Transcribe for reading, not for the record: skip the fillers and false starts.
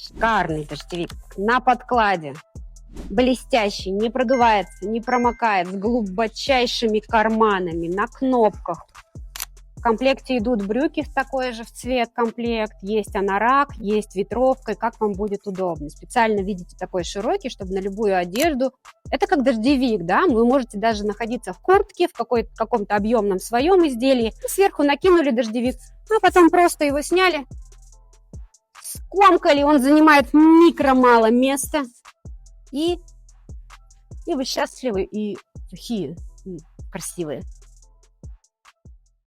Шикарный дождевик на подкладе. Блестящий, не продувается, не промокает, с глубочайшими карманами, на кнопках. В комплекте идут брюки в такой же в цвет комплект, есть анорак, есть ветровка, и как вам будет удобно. Специально видите такой широкий, чтобы на любую одежду. Это как дождевик, да, вы можете даже находиться в куртке, в каком-то объемном своем изделии, сверху накинули дождевик, а потом просто его сняли, скомкали, он занимает микро-мало места, и вы счастливы, и сухие, и красивые.